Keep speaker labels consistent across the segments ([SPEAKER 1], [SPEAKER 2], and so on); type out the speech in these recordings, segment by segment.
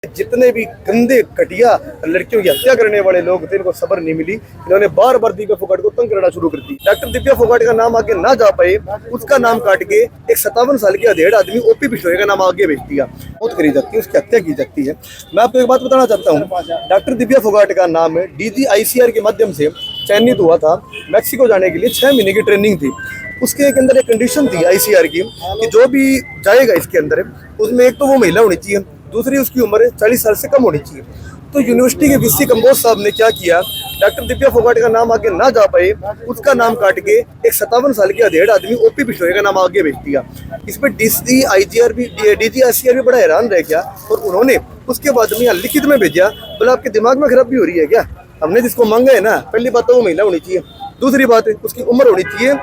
[SPEAKER 1] जितने भी गंदे घटिया लड़कियों की हत्या करने वाले लोग थे, इनको सब्र नहीं मिली। इन्होंने बार बार दिव्या फोगाट को तंग करना शुरू कर दी। डॉक्टर दिव्या फोगाट का नाम आगे ना जा पाए, उसका नाम काट के एक 57 साल की अधेड़ आदमी ओपी बिश्नोई का नाम आगे भेज दिया। मौत करी जाती है, उसकी हत्या की जाती है। मैं आपको एक बात बताना चाहता हूँ, डॉक्टर दिव्या फोगाट का नाम DGICR के माध्यम से चयनित हुआ था। मैक्सिको जाने के लिए 6 महीने की ट्रेनिंग थी। उसके अंदर एक कंडीशन थी ICR की कि जो भी जाएगा इसके अंदर, उसमें एक तो वो महिला होनी चाहिए, दूसरी उसकी उम्र 40 साल से कम होनी चाहिए। तो यूनिवर्सिटी के VC कंबोज साहब ने क्या किया, डॉक्टर दिव्या फोगाट का नाम आगे ना जा पाए, उसका नाम काट के एक 57 साल की अधेड़ आदमी ओपी बिश्नोई का नाम आगे भेज दिया। इसमें DGICR भी बड़ा हैरान रह गया और उन्होंने उसके बाद में यहाँ लिखित में भेजा, बोला आपके दिमाग में खराबी हो रही है क्या? हमने जिसको मांगा है ना, पहली बात तो वो महिला होनी चाहिए, दूसरी बात है उसकी उम्र होनी चाहिए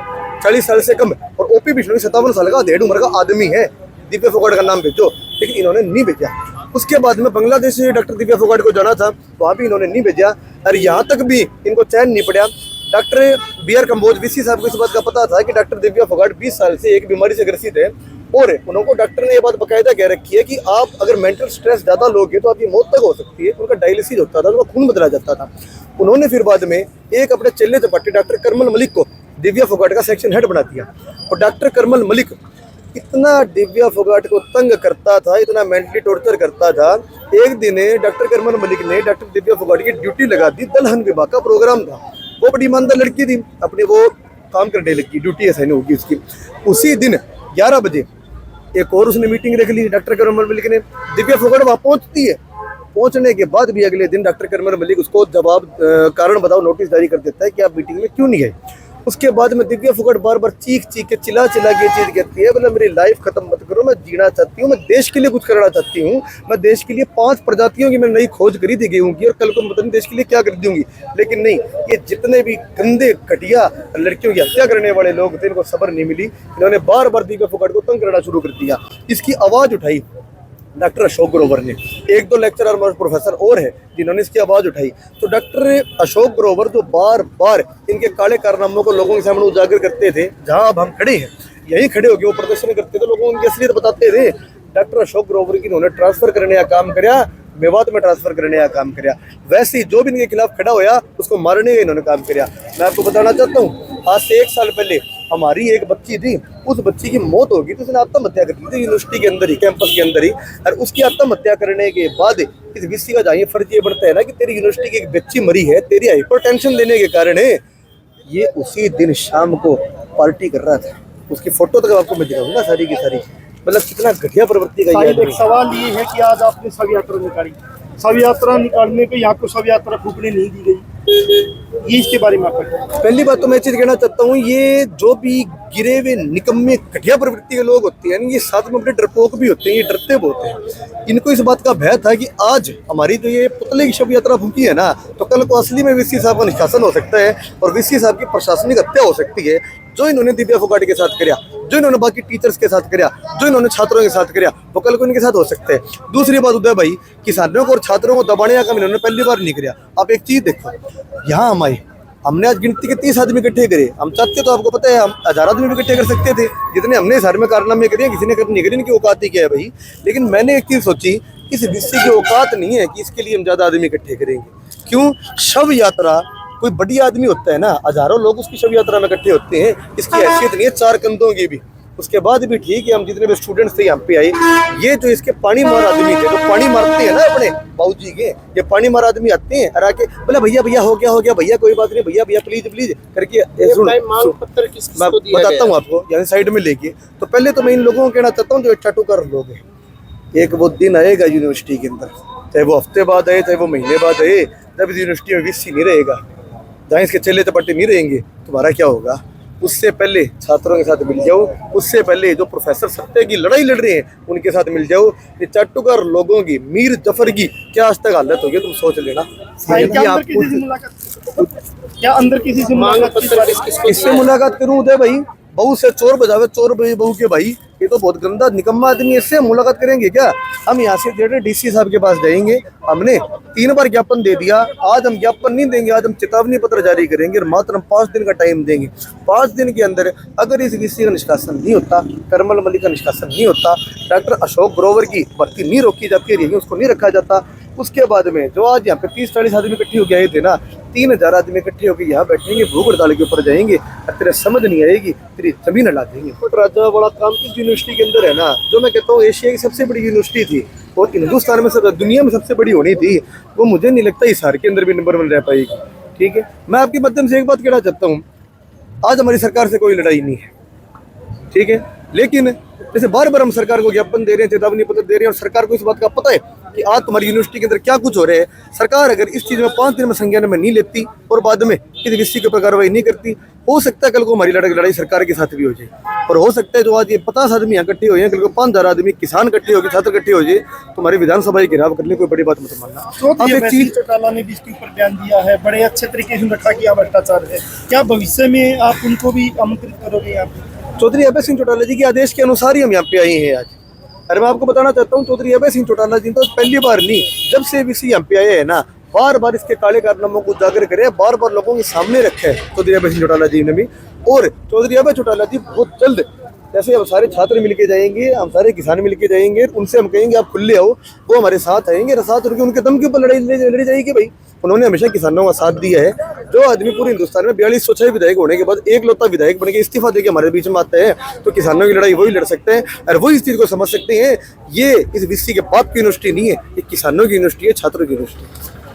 [SPEAKER 1] 40 साल से कम, और ओपी बिश्नोई 57 साल का अधेड़ उम्र का आदमी है। दिव्या फोगाट का नाम भेजो, लेकिन इन्होंने नहीं भेजा। उसके बाद में बांग्लादेश से डॉक्टर दिव्या फोगाट को जाना था, वहाँ भी इन्होंने नहीं भेजा। और यहाँ तक भी इनको चैन नहीं पड़ा। डॉक्टर BR कंबोज VC साहब को इस बात का पता था कि डॉक्टर दिव्या फोगाट 20 साल से एक बीमारी से ग्रसित है, और उनको डॉक्टर ने ये बात बाकायदा कह रखी है कि आप अगर मेंटल स्ट्रेस ज़्यादा लोगे तो आपकी मौत तक हो सकती है। उनका डायलिसिस होता था, उनका खून बदला जाता था। उन्होंने फिर बाद में एक अपने चेले चपाटे डॉक्टर करमल मलिक को दिव्या फोगाट का सेक्शन हेड बना दिया। और डॉक्टर करमल मलिक इतना दिव्या फोगाट को तंग करता था, इतना मेंटली टॉर्चर करता था। एक दिन डॉक्टर करमल मलिक ने डॉक्टर दिव्या फोगाट की ड्यूटी लगा दी। दलहन विभाग का प्रोग्राम था, वो बड़ी ईमानदार लड़की थी, अपने वो काम करने लगी, ड्यूटी असाइन होगी उसकी। उसी दिन 11 बजे एक और उसने मीटिंग रख ली डॉक्टर करमल मलिक ने। दिव्या फोगाट वहाँ पहुँचती है, पहुंचने के बाद भी अगले दिन डॉक्टर करमल मलिक उसको जवाब कारण बताओ नोटिस जारी कर देता है कि आप मीटिंग में क्यों नहीं गए। उसके बाद में दिव्या फोगाट बार बार चीख के चिल्ला के चीज कहती है, बोला मेरी लाइफ खत्म मत करो, मैं जीना चाहती हूँ, मैं देश के लिए कुछ करना चाहती हूँ। मैं देश के लिए 5 प्रजातियों की मैं नई खोज करी थी गेहूं की, और कल को पता नहीं देश के लिए क्या कर दूंगी। लेकिन नहीं, ये जितने भी गंदे घटिया लड़कियों की हत्या करने वाले लोग थे, इनको सब्र नहीं मिली। इन्होंने बार बार दिव्या फोगाट को तंग करना शुरू कर दिया। इसकी आवाज उठाई डॉक्टर अशोक ग्रोवर ने, 1-2 लेक्चरर और प्रोफेसर और है जिन्होंने इसकी आवाज़ उठाई। तो डॉक्टर अशोक ग्रोवर जो बार बार इनके काले कारनामों को लोगों के सामने उजागर करते थे, जहां अब हम खड़े हैं यहीं खड़े होकर वो प्रदर्शन करते थे, लोगों को उनकी असलियत बताते थे। डॉक्टर अशोक ग्रोवर की इन्होंने ट्रांसफर करने का काम कराया, मेवात में ट्रांसफर करने का काम कराया। वैसे ही जो भी इनके खिलाफ खड़ा होया उसको मारने का इन्होंने काम कराया। मैं आपको बताना चाहता हूँ, आज से 1 साल पहले हमारी एक बच्ची थी, उस बच्ची की मौत होगी तो उसने आत्महत्या कर ली थी यूनिवर्सिटी के अंदर ही, कैंपस के अंदर ही। और उसकी आत्महत्या करने के बाद इस VC का जाइए फर्ज ये बढ़ता है ना कि तेरी यूनिवर्सिटी की एक बच्ची मरी है, तेरी हाइपरटेंशन देने के कारण है। ये उसी दिन शाम को पार्टी कर रहा था, उसकी फोटो तक आपको मैं दिखाऊंगा सारी की सारी। मतलब कितना घटिया प्रवृत्ति का ये
[SPEAKER 2] एक सवाल ये है कि आज आपने शव यात्रा निकाली, शव यात्रा निकालने पे यहाँ को शव यात्रा फूकने नहीं दी गई, ये इसके बारे में आपका?
[SPEAKER 1] पहली बात तो मैं चीज कहना चाहता हूँ, ये जो भी गिरे हुए निकम्मे घटिया प्रवृत्ति के लोग होते हैं, ये साथ में अपने डरपोक भी होते हैं, ये डरते बहुत हैं। इनको इस बात का भय था कि आज हमारी जो ये पुतले की शव यात्रा फूकी है ना, तो कल को असली में VC साहब का निष्कासन हो सकता है और VC साहब की प्रशासनिक हत्या हो सकती है। जो इन्होंने दिव्या फोगाट के साथ कराया, जो इन्होंने बाकी टीचर्स के साथ कराया, जो इन्होंने छात्रों के साथ कराया, वो कल को इनके साथ हो सकता है। दूसरी बात उदय भाई, किसानों को और छात्रों को दबाने का काम इन्होंने पहली बार नहीं कराया। आप एक चीज देखो, यहाँ हम आए, हमने आज गिनती के 30 आदमी इकट्ठे करे। हम चाहते तो आपको पता है हम 1000 आदमी भी इकट्ठे कर सकते थे, जितने हमने इस में कारनामे करे, किसी ने नहीं करे, इनकी औकात ही क्या है भाई। लेकिन मैंने एक चीज सोची, इस VC की औकात नहीं है कि इसके लिए हम ज्यादा आदमी इकट्ठे करेंगे। क्यों? शव यात्रा कोई बड़ी आदमी होता है ना, हजारों लोग उसकी शव यात्रा में इकट्ठे होते हैं, इसकी हैसियत नहीं है 4 कंधों की भी। उसके बाद भी ठीक है, हम जितने भी स्टूडेंट्स थे यहाँ पे आए, ये जो इसके पानी मार आदमी थे, जो पानी मारते हैं ना अपने बाबूजी के, ये पानी मार आदमी आते हैं और आके बोले भैया भैया हो गया भैया कोई बात नहीं, भैया भैया प्लीज प्लीज करके मैं बताता हूँ आपको, यानी साइड में लेके। तो पहले तो मैं इन लोगों को कहना चाहता हूँ जो चाटुकार लोग हैं, एक वो दिन आएगा यूनिवर्सिटी के अंदर, चाहे वो हफ्ते बाद आए, चाहे वो महीने बाद आए, जब इस यूनिवर्सिटी में VC नहीं रहेगा, जहाँ इसके चेले चपाटे नहीं रहेंगे, तुम्हारा क्या होगा? उससे पहले छात्रों के साथ मिल जाओ, उससे पहले जो प्रोफेसर सत्य की लड़ाई लड़ रहे हैं उनके साथ मिल जाओ। ये चाटुकार लोगों की, मीर जफर की क्या आज तक हालत होगी तुम सोच लेना।
[SPEAKER 2] क्या अंदर किसी से मुलाकात?
[SPEAKER 1] किससे मुलाकात करूं उदय भाई? बहू से चोर बजावे चोर बहू के भाई, ये तो बहुत गंदा निकम्मा आदमी है, इससे हम मुलाकात करेंगे क्या? हम यहाँ से डायरेक्ट डीसी साहब के पास जाएंगे। हमने 3 बार ज्ञापन दे दिया, आज हम ज्ञापन नहीं देंगे, आज हम चेतावनी पत्र जारी करेंगे और मात्र हम 5 दिन का टाइम देंगे। 5 दिन के अंदर अगर इस वीसी का निष्कासन नहीं होता, करमल मलिक का निष्कासन नहीं होता, डॉक्टर अशोक ग्रोवर की भर्ती नहीं रोकी जाती रही, उसको नहीं रखा जाता, उसके बाद में जो आज यहाँ पे 30-40 आदमी इकट्ठे होकर आए थे ना, 3000 आदमी इकट्ठे होकर यहाँ बैठेंगे, भूख हड़ताल के ऊपर जाएंगे और तेरे समझ नहीं आएगी, तेरी जमीन हटा देंगे। राजा बड़ा काम किस यूनिवर्सिटी के अंदर है ना, जो मैं कहता हूँ एशिया की सबसे बड़ी यूनिवर्सिटी थी और हिंदुस्तान में दुनिया में सबसे बड़ी होनी थी, वो मुझे नहीं लगता इस हार के अंदर भी नंबर 1 रह पाएगी। ठीक है, मैं आपके माध्यम से एक बात कहना चाहता हूँ, आज हमारी सरकार से कोई लड़ाई नहीं है, ठीक है, लेकिन जैसे बार बार हम सरकार को ज्ञापन दे रहे हैं, चेतावनी पत्र दे रहे हैं और सरकार को इस बात का पता है कि आज तुम्हारी यूनिवर्सिटी के अंदर क्या कुछ हो रहा है। सरकार अगर इस चीज़ में 5 दिन में संज्ञान में नहीं लेती और बाद में किसी विषय के ऊपर कार्रवाई नहीं करती, हो सकता है कल को हमारी लड़ाई सरकार के साथ भी हो जाए। और हो सकता है जो आज ये 50 आदमी यहाँ इकट्ठे हुए हैं, कल को 5000 आदमी किसान इकट्ठे हो गए, छात्र इकट्ठे हो जाए, तुम्हारी विधानसभा घेराव करने कोई बड़ी बात मत मानना।
[SPEAKER 2] अब एक चीज चौटाला ने भी इसके ऊपर बयान दिया है, बड़े अच्छे तरीके से रखा कि यहाँ भ्रष्टाचार है, क्या भविष्य में आप उनको भी आमंत्रित करोगे यहाँ पे?
[SPEAKER 1] चौधरी अभय सिंह चौटाला जी के आदेश के अनुसार ही हम यहाँ पे आए हैं आज। अरे मैं आपको बताना चाहता हूँ, चौधरी अभय सिंह चौटाला जी तो पहली बार नहीं, जब से वीसी यहाँ पे आए हैं ना, बार बार इसके काले कारनामों को उजागर करे, बार बार लोगों के सामने रखे चौधरी अभय सिंह चौटाला जी ने भी। और चौधरी अभय चौटाला जी बहुत जल्द, जैसे हम सारे छात्र मिलके जाएंगे, हम सारे किसान मिलके जाएंगे, उनसे हम कहेंगे आप खुले आओ, वो हमारे साथ आएंगे, साथ रुके उनके दम के ऊपर लड़ी जाएगी। भाई उन्होंने हमेशा किसानों का साथ दिया है। जो आदमी पूरे हिंदुस्तान में 4206 विधायक होने के बाद एक लौता विधायक बन के इस्तीफा देके हमारे बीच में आता है, तो किसानों की लड़ाई वही लड़ सकते हैं और वही इस चीज़ को समझ सकते हैं। ये इस वीसी के बाप की यूनिवर्सिटी नहीं है, ये किसानों की यूनिवर्सिटी है, छात्रों की यूनिवर्सिटी है।